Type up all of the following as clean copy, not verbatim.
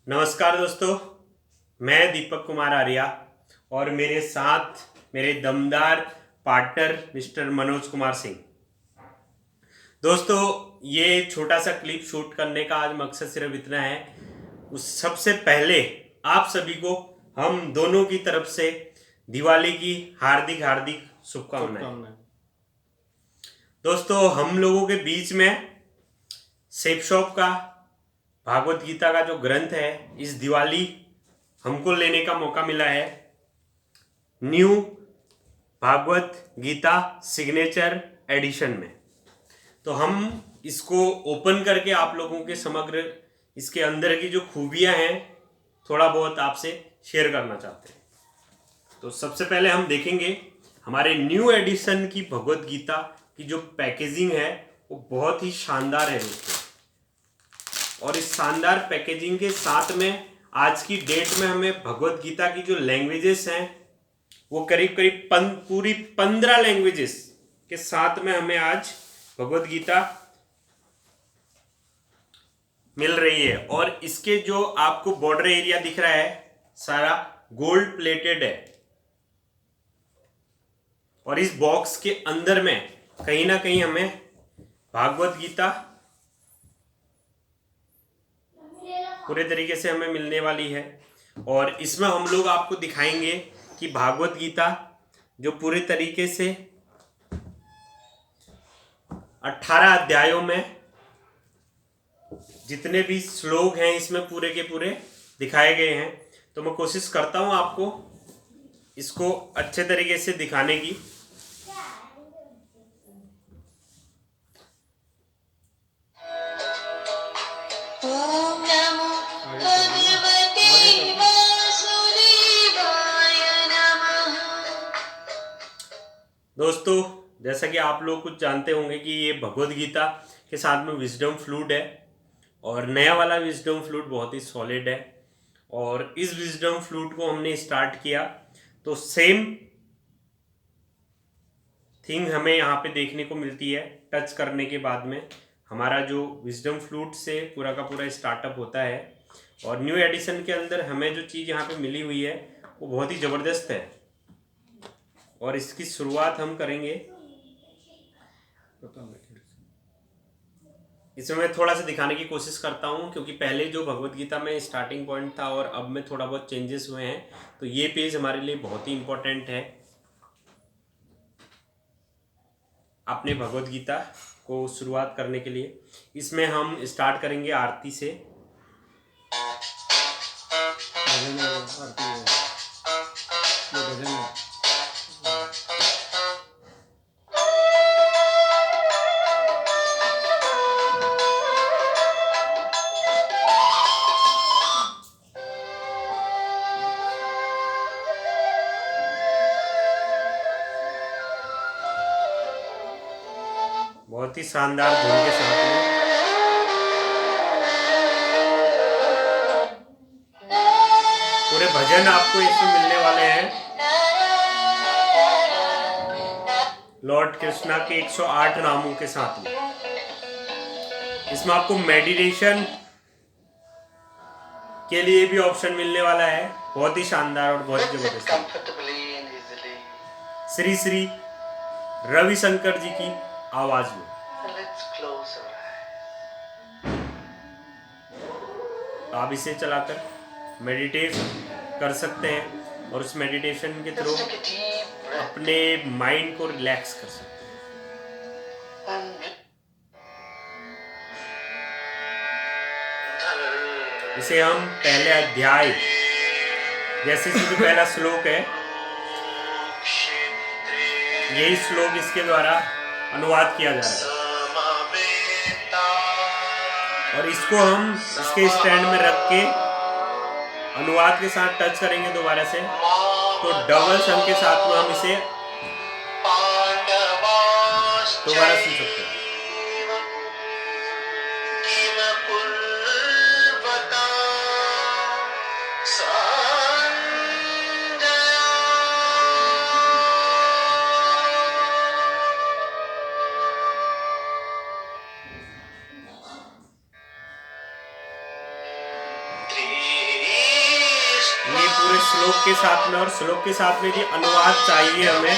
नमस्कार दोस्तों, मैं दीपक कुमार आर्या और मेरे साथ मेरे दमदार पार्टनर मिस्टर मनोज कुमार सिंह। दोस्तों, ये छोटा सा क्लिप शूट करने का आज मकसद सिर्फ इतना है। उस सबसे पहले आप सभी को हम दोनों की तरफ से दिवाली की हार्दिक हार्दिक शुभकामनाएं। दोस्तों, हम लोगों के बीच में सेफ शॉप का भागवत गीता का जो ग्रंथ है, इस दिवाली हमको लेने का मौका मिला है। New Bhagavad Gita signature edition में तो हम इसको ओपन करके आप लोगों के समग्र इसके अंदर की जो खूबियां हैं थोड़ा बहुत आपसे शेयर करना चाहते हैं। तो सबसे पहले हम देखेंगे हमारे न्यू एडिशन की भगवत गीता की जो पैकेजिंग है वो बहुत ही शानदार है दोस्तों। और इस शानदार पैकेजिंग के साथ में आज की डेट में हमें भगवत गीता की जो लैंग्वेजेस हैं वो करीब करीब पूरी 15 लैंग्वेजेस के साथ में हमें आज भगवत गीता मिल रही है। और इसके जो आपको बॉर्डर एरिया दिख रहा है सारा गोल्ड प्लेटेड है। और इस बॉक्स के अंदर में कहीं ना कहीं हमें भागवत गीता पूरे तरीके से हमें मिलने वाली है। और इसमें हम लोग आपको दिखाएंगे कि भागवत गीता जो पूरे तरीके से 18 अध्यायों में जितने भी श्लोक हैं इसमें पूरे के पूरे दिखाए गए हैं। तो मैं कोशिश करता हूं आपको इसको अच्छे तरीके से दिखाने की। दोस्तों, जैसा कि आप लोग कुछ जानते होंगे कि ये भगवत गीता के साथ में विजडम फ्लूट है और नया वाला विजडम फ्लूट बहुत ही सॉलिड है। और इस विजडम फ्लूट को हमने स्टार्ट किया तो सेम थिंग हमें यहाँ पे देखने को मिलती है। टच करने के बाद में हमारा जो विजडम फ्लूट से पूरा का पूरा स्टार्टअप होता है। और न्यू एडिशन के अंदर हमें जो चीज़ यहाँ पे मिली हुई है वो बहुत ही ज़बरदस्त है। और इसकी शुरुआत हम करेंगे, इसमें मैं थोड़ा सा दिखाने की कोशिश करता हूँ क्योंकि पहले जो भगवत गीता में स्टार्टिंग पॉइंट था और अब में थोड़ा बहुत चेंजेस हुए हैं। तो ये पेज हमारे लिए बहुत ही इम्पोर्टेंट है अपने भगवत गीता को शुरुआत करने के लिए। इसमें हम स्टार्ट करेंगे आरती से। बहुत ही शानदार धुन के साथ में पूरे भजन आपको इसमें मिलने वाले हैं लॉर्ड कृष्णा के 108 नामों के साथ में। इसमें आपको मेडिटेशन के लिए भी ऑप्शन मिलने वाला है, बहुत ही शानदार और बहुत ही जबरदस्त। श्री श्री रविशंकर जी की आवाज में आप इसे चलाकर मेडिटेट कर सकते हैं और उस मेडिटेशन के थ्रू अपने माइंड को रिलैक्स कर सकते हैं। इसे हम पहले अध्याय जैसे जो पहला श्लोक है यही श्लोक इसके द्वारा अनुवाद किया जा रहा है। और इसको हम इसके स्टैंड में रख के अनुवाद के साथ टच करेंगे दोबारा से तो डबल संग के साथ में हम इसे दोबारा सुन सकते हैं। श्लोक के साथ में, और श्लोक के साथ में जी अनुवाद चाहिए हमें।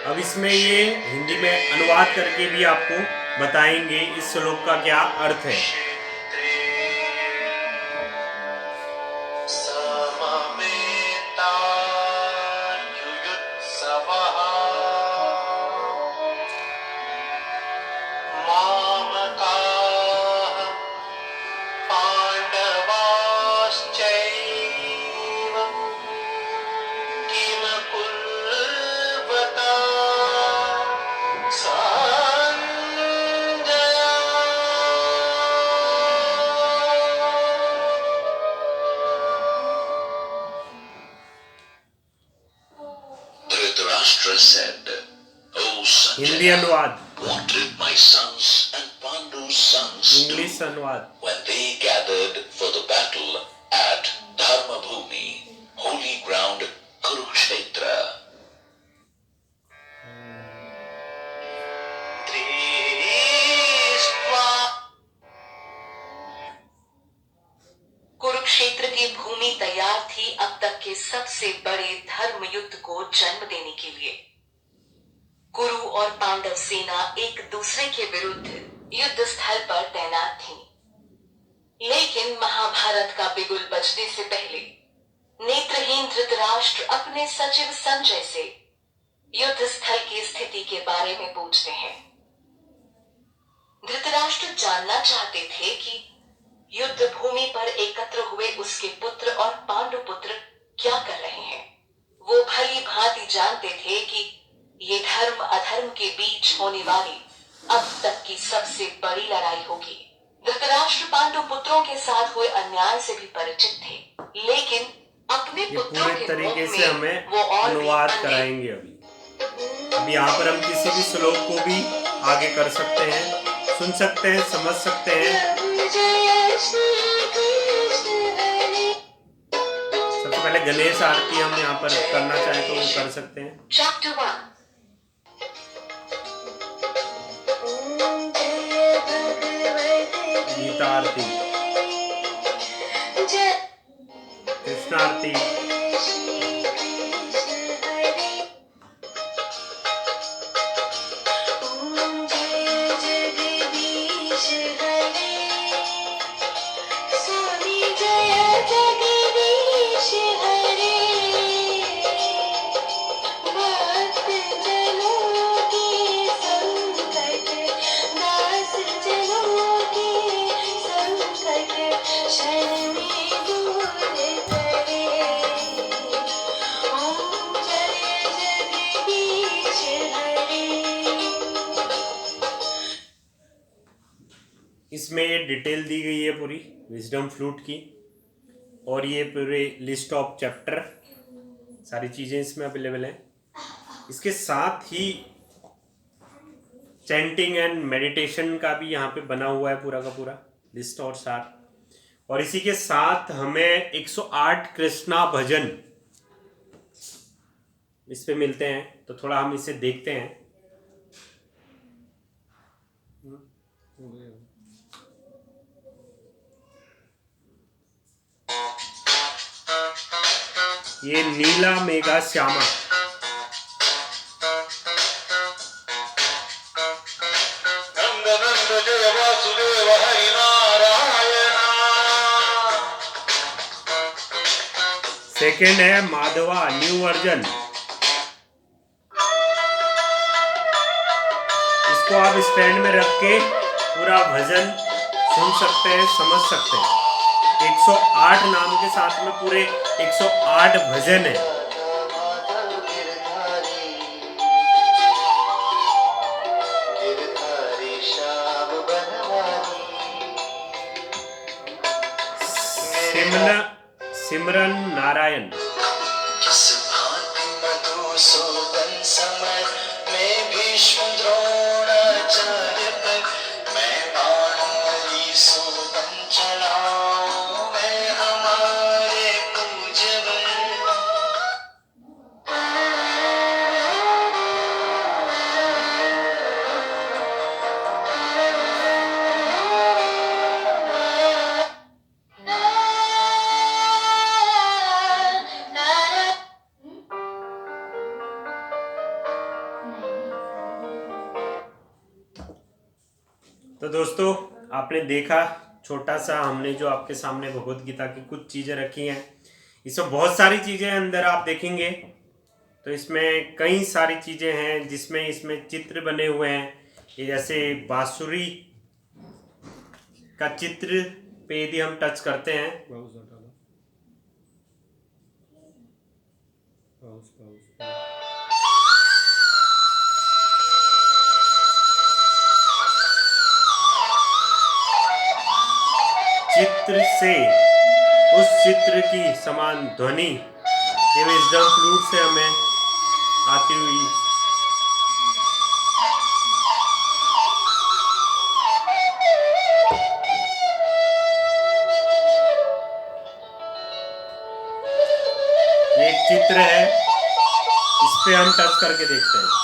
अब इसमें ये हिंदी में अनुवाद करके भी आपको बताएंगे इस श्लोक का क्या अर्थ है। हिंदी अनुवाद, इंग्लिश अनुवाद। When they gathered for the battle at Dharmabhumi, holy ground Kurukshetra. Kurukshetra की भूमि तैयार थी अब तक के सबसे बड़े धर्म युद्ध को जन्म देने के लिए। कुरु और पांडव सेना एक दूसरे के विरुद्ध युद्ध स्थल पर तैनात थी। लेकिन महाभारत का बिगुल बजने से पहले नेत्रहीन धृतराष्ट्र अपने सचिव संजय से युद्ध स्थल की स्थिति के बारे में पूछते हैं। धृतराष्ट्र जानना चाहते थे कि युद्ध भूमि पर एकत्र हुए उसके पुत्र और पांडु पुत्र क्या कर रहे हैं। वो भली भांति जानते थे कि ये धर्म अधर्म के बीच होने वाली अब तक की सबसे बड़ी लड़ाई होगी। धृतराष्ट्र पांडु पुत्रों के साथ हुए अन्याय से भी परिचित थे, लेकिन अपने पुत्रों के तरीके से हमें वो अनुवाद कराएंगे। अभी यहाँ पर हम किसी भी श्लोक को भी आगे कर सकते हैं, सुन सकते हैं, समझ सकते हैं। सबसे पहले गणेश आरती हम यहाँ पर करना चाहें तो वो कर सकते हैं। Chapter 1 गीता आरती, कृष्ण आरती, इसमें ये डिटेल दी गई है पूरी विजडम फ्लूट की, और ये पूरे लिस्ट ऑफ चैप्टर सारी चीज़ें इसमें अवेलेबल हैं। इसके साथ ही चैंटिंग एंड मेडिटेशन का भी यहाँ पे बना हुआ है पूरा का पूरा लिस्ट और सार। और इसी के साथ हमें 108 कृष्णा भजन इस पे मिलते हैं, तो थोड़ा हम इसे देखते हैं। ये नीला मेघा श्यामा, सेकेंड है माधवा न्यू वर्जन। इसको आप स्टैंड में रख के पूरा भजन सुन सकते हैं, समझ सकते हैं। 108 नाम के साथ में पूरे 108 भजन है। सिमरन नारायण, तो दोस्तों, आपने देखा छोटा सा हमने जो आपके सामने भगवत गीता की कुछ चीज़ें रखी हैं। इसमें बहुत सारी चीज़ें अंदर आप देखेंगे तो इसमें कई सारी चीज़ें हैं जिसमें इसमें चित्र बने हुए हैं। ये जैसे बांसुरी का चित्र पे यदि हम टच करते हैं चित्र से उस चित्र की समान ध्वनि ये विजडम फ्लूट से हमें आती हुई एक चित्र है, इस पे हम टच करके देखते हैं।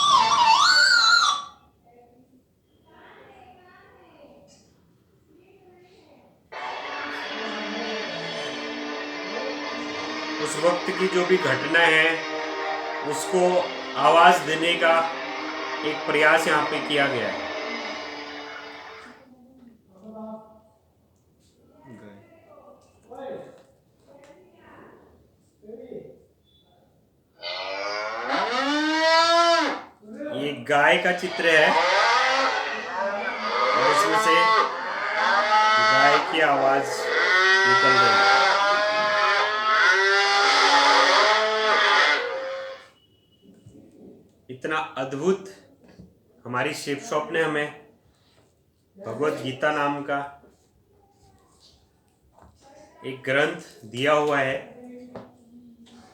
उस वक्त की जो भी घटना है उसको आवाज देने का एक प्रयास यहाँ पे किया गया है। ये गाय का चित्र है और इसमें से गाय की आवाज निकल रही है। इतना अद्भुत हमारी शेप शॉप ने हमें भगवत गीता नाम का एक ग्रंथ दिया हुआ है,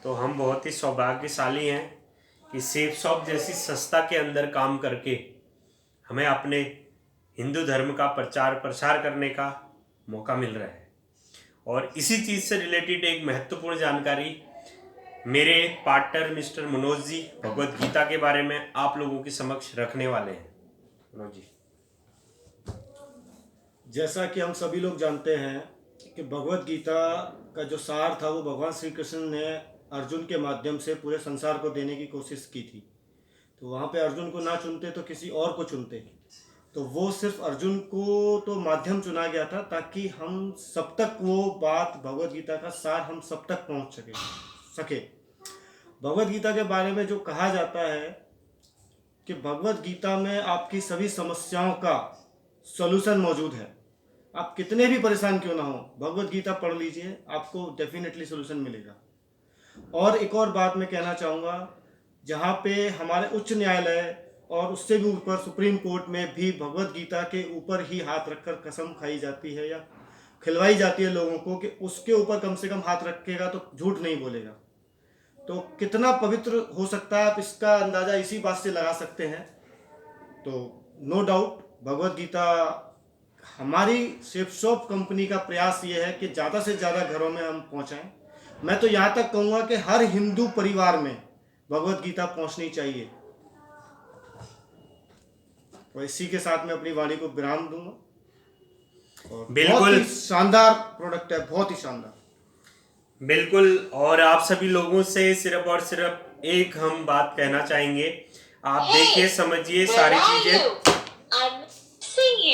तो हम बहुत ही सौभाग्यशाली हैं कि शेप शॉप जैसी संस्था के अंदर काम करके हमें अपने हिंदू धर्म का प्रचार प्रसार करने का मौका मिल रहा है। और इसी चीज़ से रिलेटेड एक महत्वपूर्ण जानकारी मेरे पार्टनर मिस्टर मनोज जी भगवत गीता के बारे में आप लोगों के समक्ष रखने वाले हैं। मनोज जी, जैसा कि हम सभी लोग जानते हैं कि भगवत गीता का जो सार था वो भगवान श्री कृष्ण ने अर्जुन के माध्यम से पूरे संसार को देने की कोशिश की थी। तो वहाँ पे अर्जुन को ना चुनते तो किसी और को चुनते, तो वो सिर्फ अर्जुन को तो माध्यम चुना गया था ताकि हम सब तक वो बात भगवत गीता का सार हम सब तक पहुँच सके। भगवत गीता के बारे में जो कहा जाता है कि भगवत गीता में आपकी सभी समस्याओं का सॉल्यूशन मौजूद है। आप कितने भी परेशान क्यों ना हो, भगवत गीता पढ़ लीजिए, आपको डेफिनेटली सॉल्यूशन मिलेगा। और एक और बात मैं कहना चाहूँगा, जहाँ पे हमारे उच्च न्यायालय और उससे भी ऊपर सुप्रीम कोर्ट में भी भगवत गीता के ऊपर ही हाथ रखकर कसम खाई जाती है या खिलवाई जाती है लोगों को कि उसके ऊपर कम से कम हाथ रखेगा तो झूठ नहीं बोलेगा। तो कितना पवित्र हो सकता है आप इसका अंदाज़ा इसी बात से लगा सकते हैं। तो नो डाउट भगवत गीता हमारी शेप शॉप कंपनी का प्रयास ये है कि ज़्यादा से ज़्यादा घरों में हम पहुंचाएं। मैं तो यहाँ तक कहूँगा कि हर हिंदू परिवार में भगवत गीता पहुंचनी चाहिए। और इसी के साथ मैं अपनी वाणी को विराम दूंगा। और बिल्कुल बहुत ही शानदार प्रोडक्ट है, बहुत ही शानदार। बिल्कुल। और आप सभी लोगों से सिर्फ और सिर्फ एक हम बात कहना चाहेंगे, आप देखिए समझिए सारी चीजें।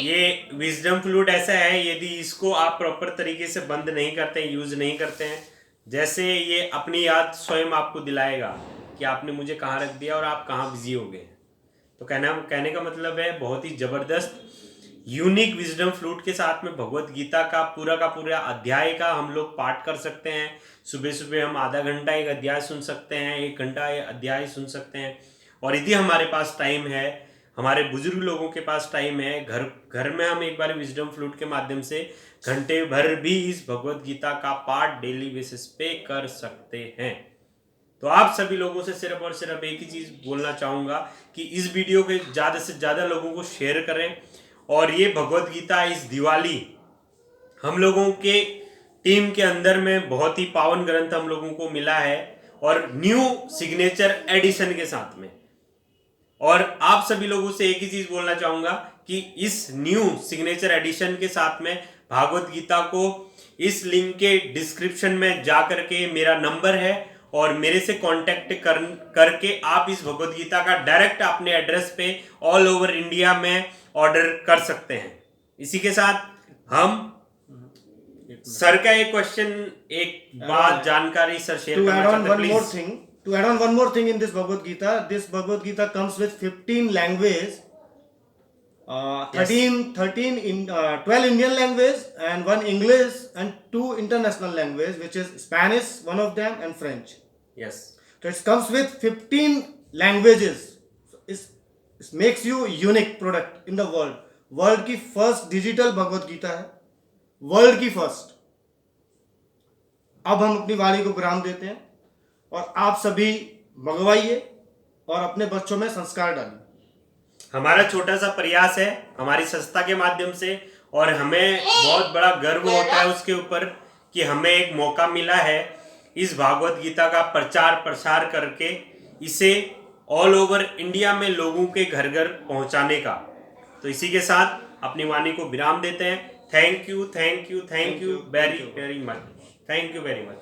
ये विजडम फ्लूट ऐसा है, यदि इसको आप प्रॉपर तरीके से बंद नहीं करते हैं, यूज नहीं करते हैं, जैसे ये अपनी याद स्वयं आपको दिलाएगा कि आपने मुझे कहाँ रख दिया और आप कहाँ बिजी हो गए। तो कहने का मतलब है बहुत ही जबरदस्त यूनिक विजडम फ्लूट के साथ में भगवत गीता का पूरा अध्याय का हम लोग पाठ कर सकते हैं। सुबह सुबह हम आधा घंटा एक अध्याय सुन सकते हैं, 1 घंटा अध्याय सुन सकते हैं। और यदि हमारे पास टाइम है, हमारे बुजुर्ग लोगों के पास टाइम है, घर में हम एक बार विजडम फ्लूट के माध्यम से घंटे भर भी इस भगवत गीता का पाठ डेली बेसिस पे कर सकते हैं। तो आप सभी लोगों से सिर्फ और सिर्फ एक ही चीज़ बोलना चाहूँगा कि इस वीडियो के ज़्यादा से ज़्यादा लोगों को शेयर करें। और ये भगवत गीता इस दिवाली हम लोगों के टीम के अंदर में बहुत ही पावन ग्रंथ हम लोगों को मिला है और न्यू सिग्नेचर एडिशन के साथ में। और आप सभी लोगों से एक ही चीज़ बोलना चाहूँगा कि इस न्यू सिग्नेचर एडिशन के साथ में भागवत गीता को इस लिंक के डिस्क्रिप्शन में जा करके मेरा नंबर है और मेरे से कांटेक्ट करके आप इस भगवत गीता का डायरेक्ट अपने एड्रेस पे ऑल ओवर इंडिया में ऑर्डर कर सकते हैं। इसी के साथ हम सर का एक क्वेश्चन, एक बात, जानकारी सर शेयर To करना add on चाहते हैं, one more please. thing, to add on one more thing in this Bhagavad Gita comes with 15 languages, 12 Indian language and one English and 2 international language, which is Spanish, one of them, and French. Yes, So it comes with 15 languages. It makes you unique product in the world. World की first digital Bhagavad Gita है, world की first. अब हम अपनी वाणी को विराम देते हैं और आप सभी मंगवाइए और अपने बच्चों में संस्कार डालिए। हमारा छोटा सा प्रयास है हमारी संस्था के माध्यम से, और हमें बहुत बड़ा गर्व होता है उसके ऊपर कि हमें एक मौका मिला है इस भागवत गीता का प्रचार प्रसार करके इसे ऑल ओवर इंडिया में लोगों के घर घर पहुंचाने का। तो इसी के साथ अपनी वाणी को विराम देते हैं। Thank you very very much. Thank you very much.